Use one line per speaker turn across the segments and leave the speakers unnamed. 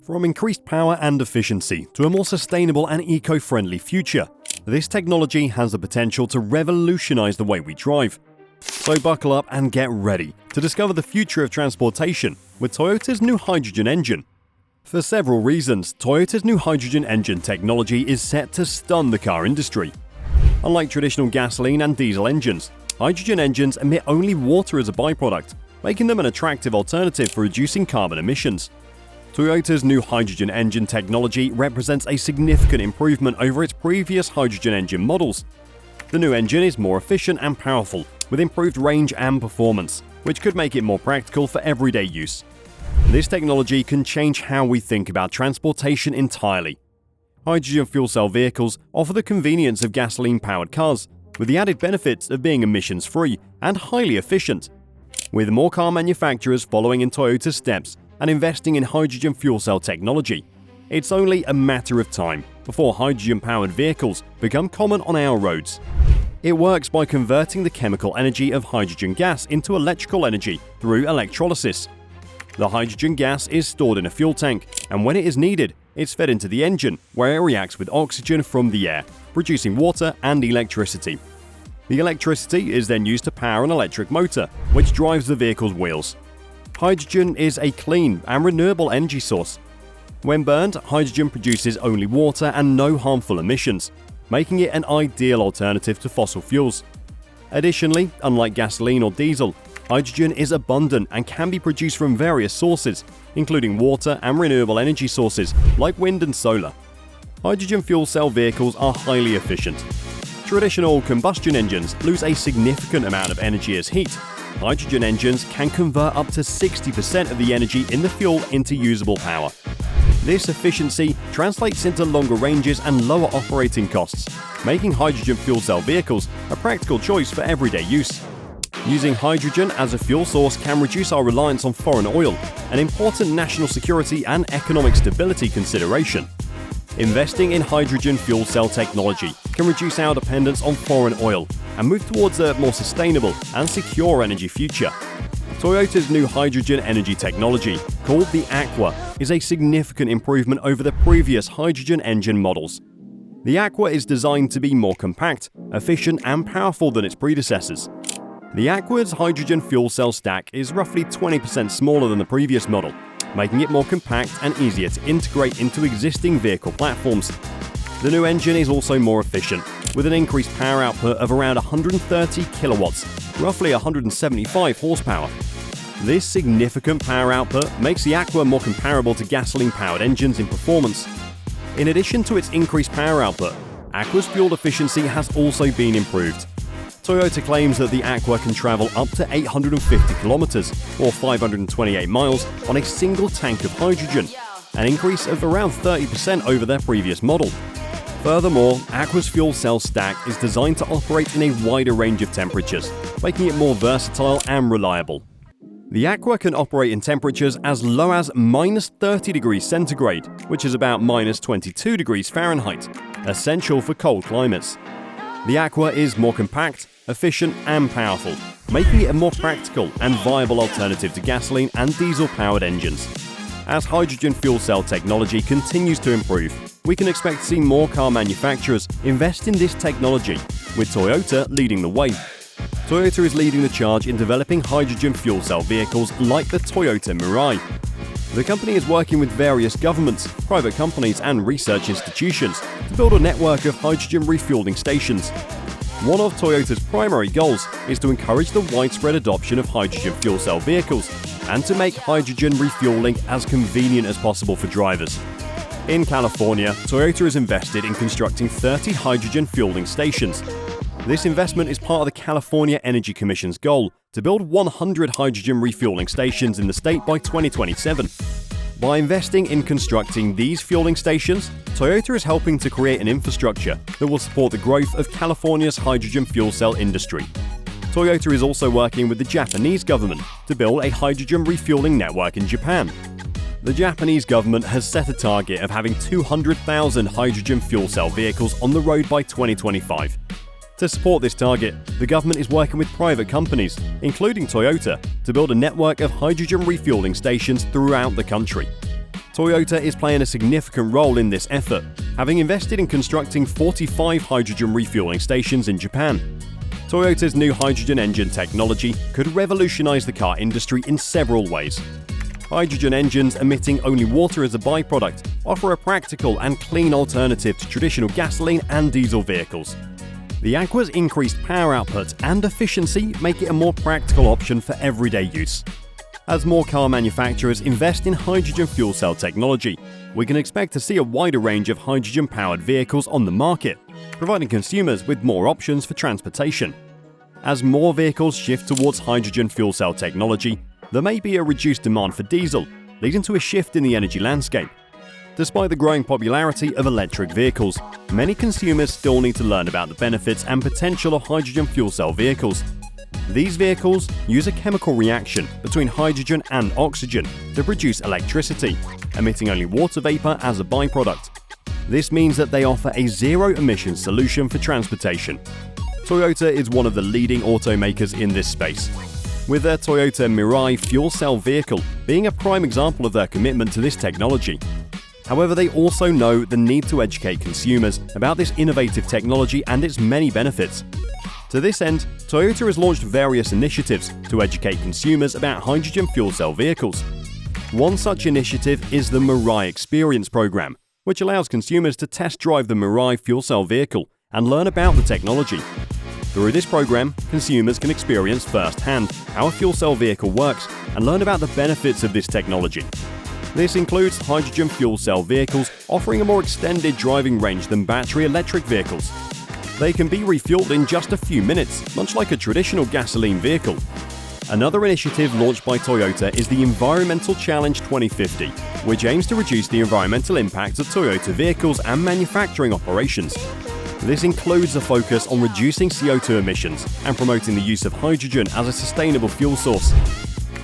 From increased power and efficiency to a more sustainable and eco-friendly future, this technology has the potential to revolutionize the way we drive. So buckle up and get ready to discover the future of transportation with Toyota's new hydrogen engine. For several reasons, Toyota's new hydrogen engine technology is set to stun the car industry. Unlike traditional gasoline and diesel engines, hydrogen engines emit only water as a byproduct, making them an attractive alternative for reducing carbon emissions. Toyota's new hydrogen engine technology represents a significant improvement over its previous hydrogen engine models. The new engine is more efficient and powerful, with improved range and performance, which could make it more practical for everyday use. This technology can change how we think about transportation entirely. Hydrogen fuel cell vehicles offer the convenience of gasoline-powered cars, with the added benefits of being emissions-free and highly efficient. With more car manufacturers following in Toyota's steps and investing in hydrogen fuel cell technology, it's only a matter of time before hydrogen-powered vehicles become common on our roads. It works by converting the chemical energy of hydrogen gas into electrical energy through electrolysis. The hydrogen gas is stored in a fuel tank, and when it is needed, it's fed into the engine, where it reacts with oxygen from the air, producing water and electricity. The electricity is then used to power an electric motor, which drives the vehicle's wheels. Hydrogen is a clean and renewable energy source. When burned, hydrogen produces only water and no harmful emissions, making it an ideal alternative to fossil fuels. Additionally, unlike gasoline or diesel, hydrogen is abundant and can be produced from various sources, including water and renewable energy sources like wind and solar. Hydrogen fuel cell vehicles are highly efficient. Traditional combustion engines lose a significant amount of energy as heat. Hydrogen engines can convert up to 60% of the energy in the fuel into usable power. This efficiency translates into longer ranges and lower operating costs, making hydrogen fuel cell vehicles a practical choice for everyday use. Using hydrogen as a fuel source can reduce our reliance on foreign oil, an important national security and economic stability consideration. Investing in hydrogen fuel cell technology can reduce our dependence on foreign oil and move towards a more sustainable and secure energy future. Toyota's new hydrogen energy technology, called the Aqua, is a significant improvement over the previous hydrogen engine models. The Aqua is designed to be more compact, efficient, and powerful than its predecessors. The Aqua's hydrogen fuel cell stack is roughly 20% smaller than the previous model, making it more compact and easier to integrate into existing vehicle platforms. The new engine is also more efficient, with an increased power output of around 130 kilowatts, roughly 175 horsepower. This significant power output makes the Aqua more comparable to gasoline-powered engines in performance. In addition to its increased power output, Aqua's fuel efficiency has also been improved. Toyota claims that the Aqua can travel up to 850 kilometers, or 528 miles, on a single tank of hydrogen, an increase of around 30% over their previous model. Furthermore, Aqua's fuel cell stack is designed to operate in a wider range of temperatures, making it more versatile and reliable. The Aqua can operate in temperatures as low as minus 30 degrees centigrade, which is about minus 22 degrees Fahrenheit, essential for cold climates. The Aqua is more compact, efficient, and powerful, making it a more practical and viable alternative to gasoline and diesel-powered engines. As hydrogen fuel cell technology continues to improve, we can expect to see more car manufacturers invest in this technology, with Toyota leading the way. Toyota is leading the charge in developing hydrogen fuel cell vehicles like the Toyota Mirai. The company is working with various governments, private companies, and research institutions to build a network of hydrogen refueling stations. One of Toyota's primary goals is to encourage the widespread adoption of hydrogen fuel cell vehicles and to make hydrogen refueling as convenient as possible for drivers. In California, Toyota has invested in constructing 30 hydrogen fueling stations. This investment is part of the California Energy Commission's goal to build 100 hydrogen refueling stations in the state by 2027. By investing in constructing these fueling stations, Toyota is helping to create an infrastructure that will support the growth of California's hydrogen fuel cell industry. Toyota is also working with the Japanese government to build a hydrogen refueling network in Japan. The Japanese government has set a target of having 200,000 hydrogen fuel cell vehicles on the road by 2025. To support this target, the government is working with private companies, including Toyota, to build a network of hydrogen refueling stations throughout the country. Toyota is playing a significant role in this effort, having invested in constructing 45 hydrogen refueling stations in Japan. Toyota's new hydrogen engine technology could revolutionize the car industry in several ways. Hydrogen engines emitting only water as a byproduct offer a practical and clean alternative to traditional gasoline and diesel vehicles. The Aqua's increased power output and efficiency make it a more practical option for everyday use. As more car manufacturers invest in hydrogen fuel cell technology, we can expect to see a wider range of hydrogen-powered vehicles on the market, providing consumers with more options for transportation. As more vehicles shift towards hydrogen fuel cell technology, there may be a reduced demand for diesel, leading to a shift in the energy landscape. Despite the growing popularity of electric vehicles, many consumers still need to learn about the benefits and potential of hydrogen fuel cell vehicles. These vehicles use a chemical reaction between hydrogen and oxygen to produce electricity, emitting only water vapor as a byproduct. This means that they offer a zero-emission solution for transportation. Toyota is one of the leading automakers in this space, with their Toyota Mirai fuel cell vehicle being a prime example of their commitment to this technology. However, they also know the need to educate consumers about this innovative technology and its many benefits. To this end, Toyota has launched various initiatives to educate consumers about hydrogen fuel cell vehicles. One such initiative is the Mirai Experience program, which allows consumers to test drive the Mirai fuel cell vehicle and learn about the technology. Through this program, consumers can experience firsthand how a fuel cell vehicle works and learn about the benefits of this technology. This includes hydrogen fuel cell vehicles offering a more extended driving range than battery electric vehicles. They can be refueled in just a few minutes, much like a traditional gasoline vehicle. Another initiative launched by Toyota is the Environmental Challenge 2050, which aims to reduce the environmental impact of Toyota vehicles and manufacturing operations. This includes a focus on reducing CO2 emissions and promoting the use of hydrogen as a sustainable fuel source.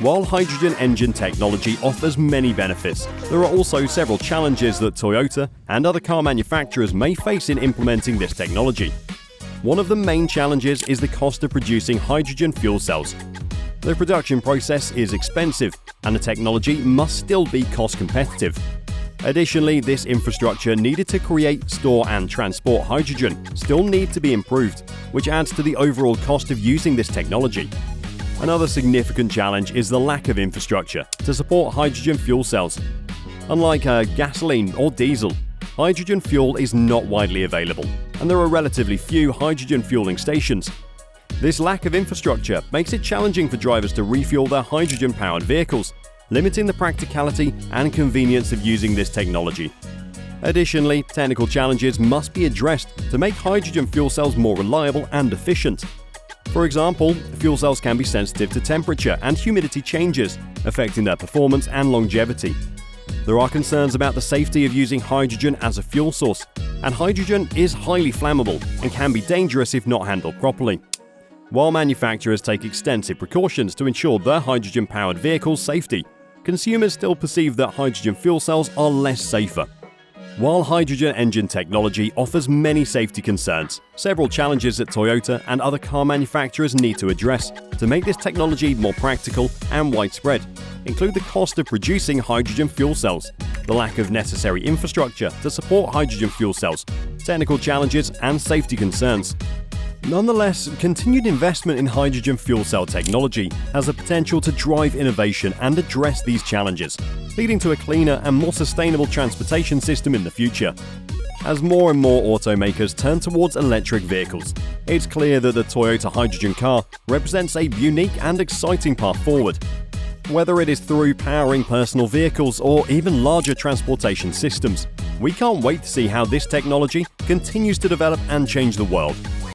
While hydrogen engine technology offers many benefits, there are also several challenges that Toyota and other car manufacturers may face in implementing this technology. One of the main challenges is the cost of producing hydrogen fuel cells. The production process is expensive, and the technology must still be cost competitive. Additionally, this infrastructure needed to create, store, and transport hydrogen still need to be improved, which adds to the overall cost of using this technology. Another significant challenge is the lack of infrastructure to support hydrogen fuel cells. Unlike gasoline or diesel, hydrogen fuel is not widely available, and there are relatively few hydrogen fueling stations. This lack of infrastructure makes it challenging for drivers to refuel their hydrogen-powered vehicles, limiting the practicality and convenience of using this technology. Additionally, technical challenges must be addressed to make hydrogen fuel cells more reliable and efficient. For example, fuel cells can be sensitive to temperature and humidity changes, affecting their performance and longevity. There are concerns about the safety of using hydrogen as a fuel source, and hydrogen is highly flammable and can be dangerous if not handled properly. While manufacturers take extensive precautions to ensure their hydrogen-powered vehicles' safety, consumers still perceive that hydrogen fuel cells are less safer. While hydrogen engine technology offers many safety concerns, several challenges that Toyota and other car manufacturers need to address to make this technology more practical and widespread include the cost of producing hydrogen fuel cells, the lack of necessary infrastructure to support hydrogen fuel cells, technical challenges, and safety concerns. Nonetheless, continued investment in hydrogen fuel cell technology has the potential to drive innovation and address these challenges, leading to a cleaner and more sustainable transportation system in the future. As more and more automakers turn towards electric vehicles, it's clear that the Toyota hydrogen car represents a unique and exciting path forward. Whether it is through powering personal vehicles or even larger transportation systems, we can't wait to see how this technology continues to develop and change the world.